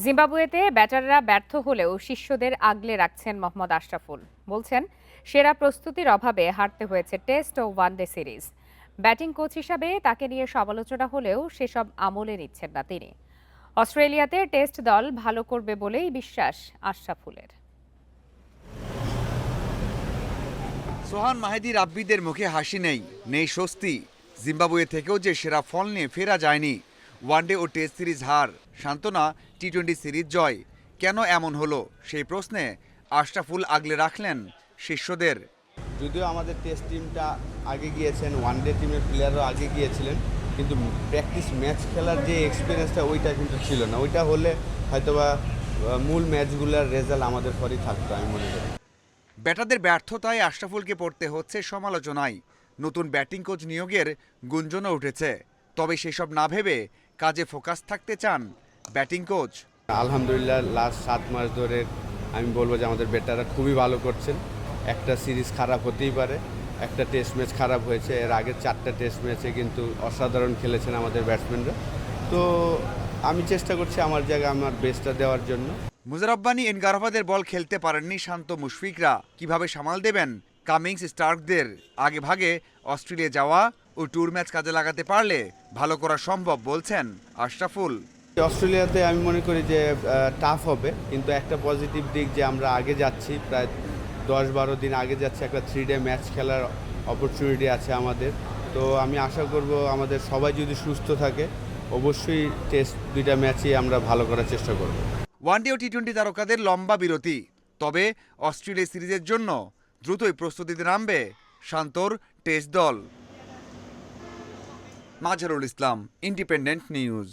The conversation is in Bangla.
জিম্বাবুয়েতে ব্যাটাররা ব্যর্থ হলেও শিষ্যদের আগলে রাখছেন মোহাম্মদ আশরাফুল। বলছেন, সেরা প্রস্তুতির অভাবে হারতে হয়েছে টেস্ট ও ওয়ানডে সিরিজ। ব্যাটিং কোচ হিসাবে তাকে নিয়ে সমালোচনা হলেও সেসব আমলে নিচ্ছেন না তিনি। অস্ট্রেলিয়াতে টেস্ট দল ভালো করবে বলেই বিশ্বাস আশরাফুলের। সোহান মাহেদী রাব্বিদের মুখে হাসি নেই স্বস্তি। জিম্বাবুয়ে থেকেও যে সেরা ফল নিয়ে ফেরা যায়নি। ওয়ানডে ও টেস্ট সিরিজ হার, সান্ত্বনা টি-20 সিরিজ জয়। কেন এমন হলো সেই প্রশ্নে আশরাফুল আগলে রাখলেন শিষ্যদের। যদিও আমাদের টেস্ট টিমটা আগে গিয়েছেন, ওয়ানডে টিমের প্লেয়ারও আগে গিয়েছিলেন, কিন্তু প্র্যাকটিস ম্যাচ খেলার যে এক্সপিরিয়েন্সটা ওইটা কিন্তু ছিল না। ওইটা হলে হয়তোবা মূল ম্যাচগুলোর রেজাল্ট আমাদের পরই থাকতো, আমি মনে করি। ব্যাটারদের ব্যর্থতায় আশরাফুলকে পড়তে হচ্ছে সমালোচনায়। নতুন ব্যাটিং কোচ নিয়োগের গুঞ্জনও উঠেছে। তবে সেসব না ভেবে কাজে ফোকাস থাকতে চান ব্যাটিং কোচ। আলহামদুলিল্লাহ লাস্ট 7 মাস ধরে আমি বলবো যে আমাদের ব্যাটাররা খুবই ভালো করছেন। একটা সিরিজ খারাপ হতেই পারে, একটা টেস্ট ম্যাচ খারাপ হয়েছে, এর আগের 4টা টেস্ট ম্যাচে কিন্তু অসাধারণ খেলেছেন আমাদের ব্যাটসম্যানরা। তো আমি চেষ্টা করছি আমার জায়গায় আমার বেস্টটা দেওয়ার জন্য। মুজারব্বানি এনগারভাদের বল খেলতে পারেননি শান্ত মুশফিকরা। কিভাবে সামাল দেবেন কামিংস স্টার্কদের? আগে ভাগে অস্ট্রেলিয়া যাওয়া ও ট্যুর ম্যাচ কাজে লাগাতে পারলে ভালো করা সম্ভব বলছেন আশরাফুল। অস্ট্রেলিয়াতে আমি মনে করি যে টাফ হবে, কিন্তু একটা পজিটিভ দিক যে আমরা আগে যাচ্ছি, প্রায় 10-12 দিন আগে যাচ্ছি, একটা 3-ডে ম্যাচ খেলার অপরচুনিটি আছে আমাদের। তো আমি আশা করব আমাদের সবাই যদি সুস্থ থাকে, অবশ্যই টেস্ট 2টা ম্যাচই আমরা ভালো করার চেষ্টা করব। ওয়ানডে ও টি-20 তারকাদের লম্বা বিরতি, তবে অস্ট্রেলিয়া সিরিজের জন্য দ্রুতই প্রস্তুতিতে নামবে শান্তর টেস্ট দল। Mazharul Islam, independent news.